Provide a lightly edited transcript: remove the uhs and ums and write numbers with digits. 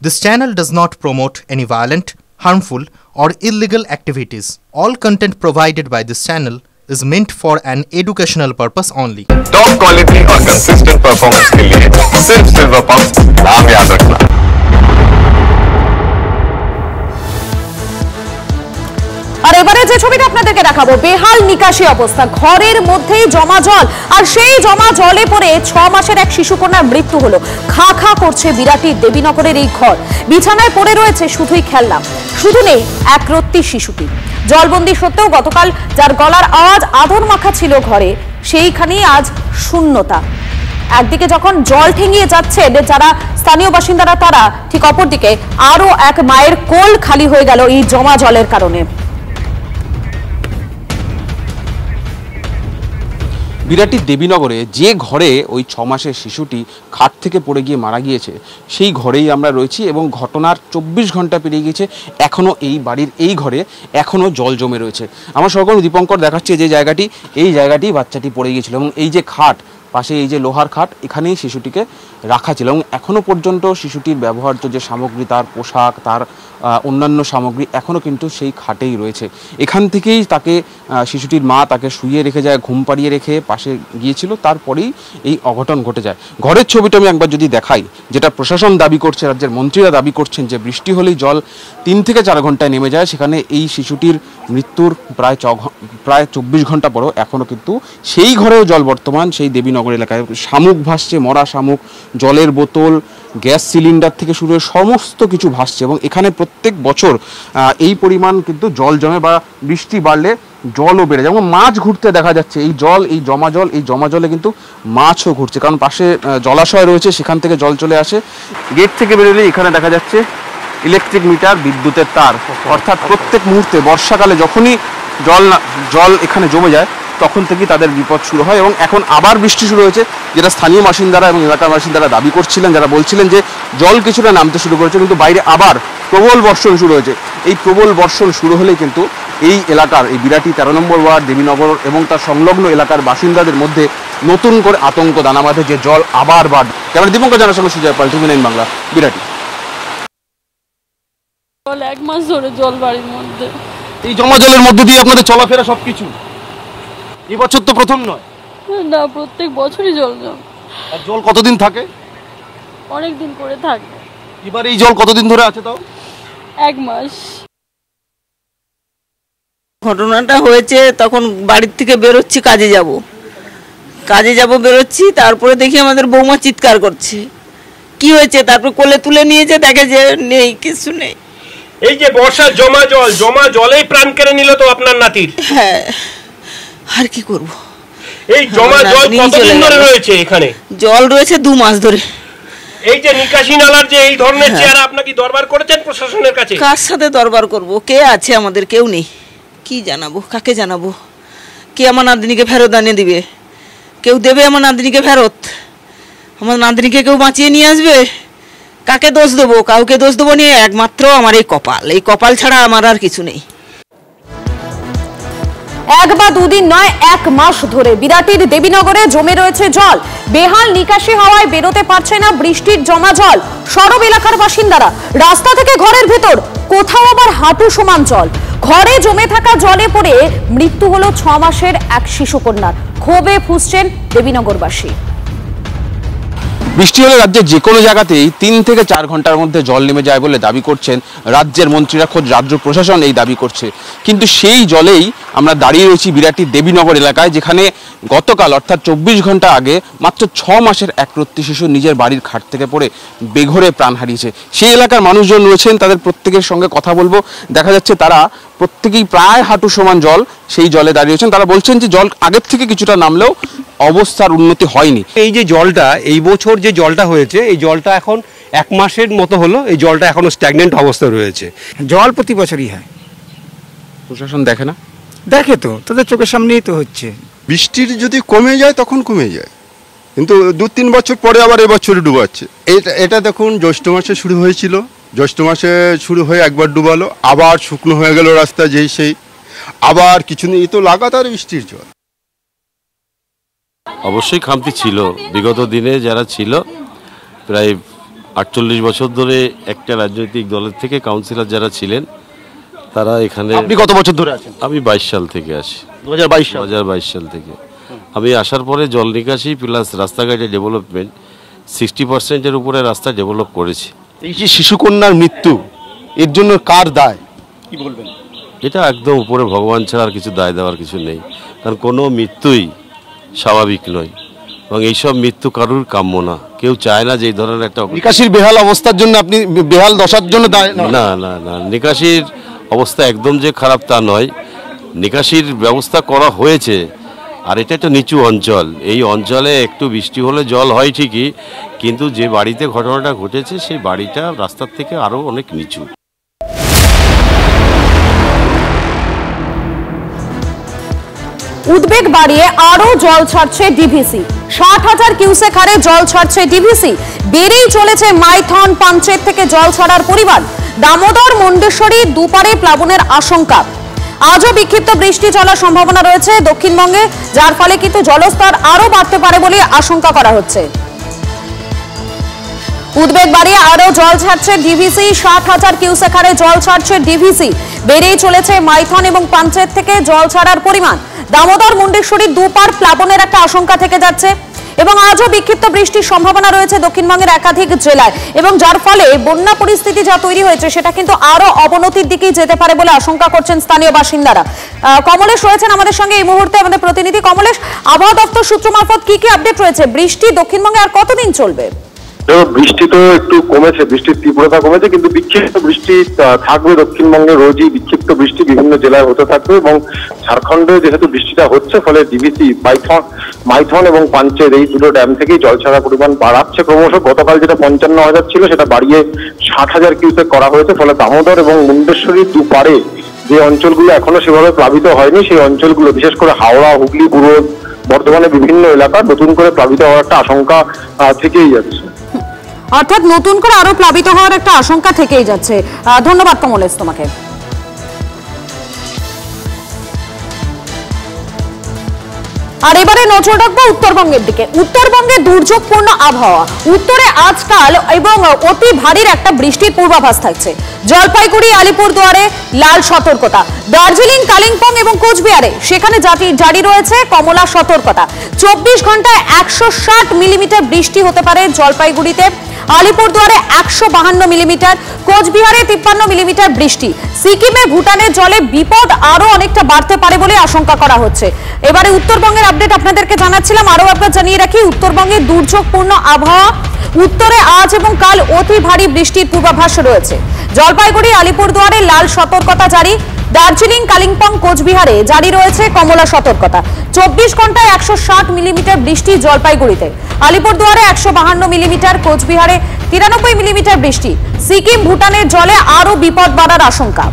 This channel does not promote any violent, harmful, or illegal activities. All content provided by this channel is meant for an educational purpose only. Top quality और consistent performance के लिए सिर्फ silver pump नाम याद रखना। আর এবারে যে ছবিটা আপনাদেরকে দেখাবো, বেহাল নিকাশি অবস্থা, ঘরের মধ্যেই জমা জল, আর সেই জমা জলে পড়ে 6 মাসের এক শিশুকন্যার মৃত্যু হলো। খা খা করছে বিরাটির দেবীনগরের এই ঘর, বিছানায় পড়ে রয়েছে শুধুই খেলনা, শুধু নেই একরত্তি শিশুটি। জলবন্দি সত্ত্বেও গতকাল যার গলার আওয়াজ আদর মাখা ছিল ঘরে, সেইখানেই আজ শূন্যতা। একদিকে যখন জল ঠেঙিয়ে যাচ্ছে যারা স্থানীয় বাসিন্দারা, তারা ঠিক অপরদিকে আরো এক মায়ের কোল খালি হয়ে গেল এই জমা জলের কারণে। বিরাটির দেবীনগরে যে ঘরে ওই 6 মাসের শিশুটি খাট থেকে পড়ে গিয়ে মারা গিয়েছে, সেই ঘরেই আমরা রয়েছি এবং ঘটনার 24 ঘন্টা পেরিয়ে গিয়েছে, এখনও এই বাড়ির এই ঘরে এখনও জল জমে রয়েছে। আমার সহকর্মী দীপঙ্কর দেখাচ্ছে যে জায়গাটি, এই জায়গাটি বাচ্চাটি পড়ে গিয়েছিল এবং এই যে খাট, পাশে এই যে লোহার খাট, এখানেই শিশুটিকে রাখা ছিল এবং এখনও পর্যন্ত শিশুটির ব্যবহার্য যে সামগ্রী, তার পোশাক, তার অন্যান্য সামগ্রী এখনও কিন্তু সেই খাটেই রয়েছে। এখান থেকেই তাকে শিশুটির মা তাকে শুইয়ে রেখে যায়, ঘুম পাড়িয়ে রেখে পাশে গিয়েছিল, তারপরেই এই অঘটন ঘটে যায়। ঘরের ছবিটা আমি একবার যদি দেখাই, যেটা প্রশাসন দাবি করছে, রাজ্যের মন্ত্রীরা দাবি করছেন যে বৃষ্টি হলেই জল 3 থেকে 4 ঘন্টায় নেমে যায়, সেখানে এই শিশুটির মৃত্যুর প্রায় 24 ঘন্টা পরেও এখনও কিন্তু সেই ঘরেও জল বর্তমান। সেই দেবীনগর এলাকায় শামুক ভাসছে, মরা শামুক, জলের বোতল, গ্যাস সিলিন্ডার থেকে শুরু হয়ে সমস্ত কিছু ভাসছে এবং এখানে প্রত্যেক বছর এই পরিমাণ কিন্তু জল জমে বা বৃষ্টি বাড়লে জলও বেড়ে যায় এবং মাছ ঘুরতে দেখা যাচ্ছে। এই জল, এই জমা জলে কিন্তু মাছও ঘুরছে, কারণ পাশে জলাশয় রয়েছে, সেখান থেকে জল চলে আসে। গেট থেকে বেরোলে এখানে দেখা যাচ্ছে ইলেকট্রিক মিটার, বিদ্যুতের তার, অর্থাৎ প্রত্যেক মুহূর্তে বর্ষাকালে যখনই জল এখানে জমে যায় তখন থেকেই তাদের বিপদ শুরু হয় এবং এখন আবার বৃষ্টি শুরু হয়েছে, যেটা স্থানীয় বাসিন্দারা এবং এলাকার বাসিন্দারা দাবি করছিলেন, যারা বলছিলেন যে জল কিছুটা নামতে শুরু করেছে, কিন্তু বাইরে আবার প্রবল বর্ষণ শুরু হয়েছে। এই প্রবল বর্ষণ শুরু হলেই কিন্তু এই এলাকার, এই বিরাটি 13 নম্বর ওয়ার্ড, দেবীনগর এবং তার সংলগ্ন এলাকার বাসিন্দাদের মধ্যে নতুন করে আতঙ্ক দানা বাঁধে যে জল আবার বাড়বে। ক্যামেরা দীপঙ্কর জানার সঙ্গে সুজয় পাল, TV 9 বাংলা, বিরাটি। 1 মাস ধরে জল বাড়ির মধ্যে, এই জমা জলের মধ্যে দিয়ে আপনাদের চলাফেরা সবকিছু, এই বছর তো প্রথম নয় না, প্রত্যেক বছরই জল জমে। আর জল কতদিন থাকে? অনেক দিন করে থাকে। এবার এই জল কতদিন ধরে আছে? তাও 1 মাস। ঘটনাটা হয়েছে তখন বাড়ির থেকে বেরোচ্ছি, কাজে যাব বেরোচ্ছি, তারপরে দেখি আমাদের বৌমা চিৎকার করছে, কি হয়েছে? তারপর কোলে তুলে নিয়েছে, দেখে যে নেই, কিছু নেই। এই যে বর্ষার জমা জলেই প্রাণ কেড়ে নিল তো আপনার নাতির। হ্যাঁ, আর কি করব? এই জমা জল কতদিন ধরে রয়েছে এখানে? জল রয়েছে 2 মাস ধরে। এই যে নিকাশি নালার যে এই ধরনের চেহারা, আপনি কি দরবার করেছেন প্রশাসনের কাছে? কার সাথে দরবার করব? কে আছে আমাদের? কেউ নেই। কি জানাবো, কাকে জানাবো? কে আমার নাতনিকে ফেরত আনিয়ে দিবে? কেউ দেবে আমার নাতনিকে ফেরত? আমার নাতনিকে কেউ বাঁচিয়ে নিয়ে আসবে? কাকে দোষ দেবো? কাউকে দোষ দেবো নিয়ে, একমাত্র আমার এই কপাল ছাড়া আমার আর কিছু নেই। 1 বা 2 দিন নয়, 1 মাস ধরে বিরাটির দেবীনগরে জমে রয়েছে জল। বেহাল নিকাশি হওয়ায় বেরোতে পারছে না বৃষ্টির জমা জল। সরব এলাকার বাসিন্দারা, রাস্তা থেকে ঘরের ভেতর, কোথাও আবার হাঁটু সমান জল। ঘরে জমে থাকা জলে পড়ে মৃত্যু হলো 6 মাসের এক শিশুকন্যার। ক্ষোভে ফুঁসছেন দেবীনগরবাসী। বৃষ্টি হলে রাজ্যের যে কোনো জায়গাতেই 3 থেকে 4 ঘন্টার মধ্যে জল নেমে যায় বলে দাবি করছেন রাজ্যের মন্ত্রীরা, খোদ রাজ্য প্রশাসন এই দাবি করছে। কিন্তু সেই জলেই আমরা দাঁড়িয়ে রয়েছি বিরাটির দেবীনগর এলাকায়, যেখানে গতকাল অর্থাৎ 24 ঘন্টা আগে মাত্র 6 মাসের একরত্তি শিশু নিজের বাড়ির খাট থেকে পড়ে বেঘোরে প্রাণ হারিয়েছে। সেই এলাকার মানুষজন রয়েছেন, তাদের প্রত্যেকের সঙ্গে কথা বলবো। দেখা যাচ্ছে তারা প্রত্যেকেই প্রায় হাঁটু সমান জল, সেই জলে দাঁড়িয়েছেন। তারা বলছেন যে জল আগের থেকে কিছুটা নামলেও অবস্থার উন্নতি হয়নি। এই যে জলটা, এই বছর যে জলটা হয়েছে, এই জলটা এখন 1 মাসের মতো হলো, এই জলটা এখনো স্ট্যাগনেন্ট অবস্থায় রয়েছে। জল প্রতি বছরই হয়। প্রশাসন দেখে না? দেখে তো, তাদের চোখের সামনেই তো হচ্ছে। বৃষ্টির যদি কমে যায় তখন কমে যায়, কিন্তু 2-3 বছর পরে আবার এবছরে ডুবাচ্ছে। এটা দেখুন, জ্যৈষ্ঠ মাসে শুরু হয়েছিল, জ্যৈষ্ঠ মাসে শুরু হয়ে একবার ডুবালো, আবার শুকনো হয়ে গেল রাস্তা, সেই আবার কিছু নেই, তো লাগাতার বৃষ্টির জল। অবশ্যই খামতি ছিল, বিগত দিনে যারা ছিল প্রায় 48 বছর ধরে একটা রাজনৈতিক দলের থেকে কাউন্সিলর যারা ছিলেন তারা এখানে। আপনি কত বছর ধরে আছেন? আমি 22 সাল থেকে আসি। 2022 সাল থেকে আমি আসার পরে জল নিকাশি প্লাস রাস্তাঘাটের ডেভেলপমেন্ট 60%-এর উপরে রাস্তা ডেভেলপ করেছি। এই যে শিশুকন্যার মৃত্যু, এর জন্য কার দায় কি বলবেন? এটা একদম উপরে ভগবান ছাড়া আর কিছু দায় দেওয়ার কিছু নেই, কারণ কোনো মৃত্যুই স্বাভাবিক নয় এবং এইসব মৃত্যু কারুর কাম্য না। কেউ চায় না যে এই ধরনের একটা নিকাশির বেহাল অবস্থার জন্য, আপনি বেহাল দশার জন্য দায়? না না না, নিকাশির অবস্থা একদম যে খারাপ তা নয়, নিকাশির ব্যবস্থা করা হয়েছে। আর এটা একটা নিচু অঞ্চল, এই অঞ্চলে একটু বৃষ্টি হলে জল হয় ঠিকই, কিন্তু যে বাড়িতে ঘটনাটা ঘটেছে সেই বাড়িটা রাস্তার থেকে আরও অনেক নিচু। উদ্বেগ বাড়িয়ে আরো জল ছাড়ছে ডিভিসি। 60,000 কিউসেক হারে জল ছাড়ছে ডিভিসি। বেড়েই চলেছে মাইথন পাঞ্চেত থেকে জল ছাড়ার পরিমাণ। দামোদর মুন্ডেশ্বরী দুপারে প্লাবনের আশঙ্কা। আজও বিক্ষিপ্ত বৃষ্টি চলার সম্ভাবনা রয়েছে দক্ষিণবঙ্গে, যার ফলে কিন্তু জলস্তর আরো বাড়তে পারে বলে আশঙ্কা করা হচ্ছে। উদ্বেগ বাড়িয়ে আরো জল ছাড়ছে ডিভিসি। 60,000 কিউসেক হারে জল ছাড়ছে ডিভিসি। বেড়েই চলেছে মাইথন এবং পাঞ্চেত থেকে জল ছাড়ার পরিমাণ। দামোদর মুন্ডেশ্বরী দুপার প্লাবনের একটা আশঙ্কা থেকে যাচ্ছে এবং আজও বিক্ষিপ্ত বৃষ্টির সম্ভাবনা রয়েছে দক্ষিণবঙ্গের একাধিক জেলায়, এবং যার ফলে বন্যা পরিস্থিতি যা তৈরি হয়েছে সেটা কিন্তু আরো অবনতির দিকেই যেতে পারে বলে আশঙ্কা করছেন স্থানীয় বাসিন্দারা। কমলেশ রয়েছেন আমাদের সঙ্গে এই মুহূর্তে, আমাদের প্রতিনিধি কমলেশ। আবহাওয়া দপ্তর সূত্র মারফত কি আপডেট রয়েছে? বৃষ্টি দক্ষিণবঙ্গে আর কতদিন চলবে? বৃষ্টি তো একটু কমেছে, বৃষ্টির তীব্রতা কমেছে, কিন্তু বিক্ষিপ্ত বৃষ্টি থাকবে দক্ষিণবঙ্গে। রোজই বিক্ষিপ্ত বৃষ্টি বিভিন্ন জেলায় হতে থাকবে এবং ঝাড়খণ্ডে যেহেতু বৃষ্টিটা হচ্ছে ফলে ডিভিসি, মাইথন এবং পাঞ্চেত এই দুটো ড্যাম থেকেই জল ছাড়ার পরিমাণ বাড়াচ্ছে ক্রমশ। গতকাল যেটা 55,000 ছিল সেটা বাড়িয়ে 60,000 কিউসেক করা হয়েছে। ফলে দামোদর এবং মুন্ডেশ্বরীর দুপারে যে অঞ্চলগুলো এখনো সেভাবে প্লাবিত হয়নি সেই অঞ্চলগুলো, বিশেষ করে হাওড়া, হুগলি, বর্ধমানের বিভিন্ন এলাকা নতুন করে প্লাবিত হওয়ার একটা আশঙ্কা থেকেই যাচ্ছে। অর্থাৎ নতুন করে আরো প্লাবিত হওয়ার একটা আশঙ্কা থেকেই যাচ্ছে। ধন্যবাদ কমলেশ তোমাকে। আর এবারে নজর রাখবো উত্তরবঙ্গের দিকে। উত্তরবঙ্গে দুর্যোগপূর্ণ আবহাওয়া। উত্তরে আজকাল এবং অতি ভারীর একটা বৃষ্টির পূর্বাভাস থাকছে। জলপাইগুড়ি, আলিপুরদুয়ারে লাল সতর্কতা। দার্জিলিং, কালিম্পং এবং কোচবিহারে সেখানে জারি রয়েছে কমলা সতর্কতা। 24 ঘন্টায় 160 মিলিমিটার বৃষ্টি হতে পারে জলপাইগুড়িতে। আলিপুরদুয়ারে 152 মিলিমিটার, কোচবিহারে 53 মিলিমিটার বৃষ্টি। সিকিমে ভুটানের জলে বিপদ আরো অনেকটা বাড়তে পারে বলে আশঙ্কা করা হচ্ছে। এবারে উত্তরবঙ্গের আপডেট আপনাদেরকে জানাচ্ছিলাম, আরো একবার জানিয়ে রাখি উত্তরবঙ্গে দুর্যোগপূর্ণ আবহাওয়া। উত্তরে আজ এবং কাল অতি ভারী বৃষ্টির পূর্বাভাস রয়েছে। জলপাইগুড়ি, আলিপুরদুয়ারে লাল সতর্কতা জারি। দার্জিলিং, কালিম্পং, কোচবিহারে জারি রয়েছে কমলা সতর্কতা। 24 ঘন্টায় 160 মিলিমিটার বৃষ্টি জলপাইগুড়িতে। আলিপুরদুয়ারে 152 মিলিমিটার, কোচবিহারে 93 মিলিমিটার বৃষ্টি। সিকিম, ভুটানের জলে আরো বিপদ বাড়ার আশঙ্কা।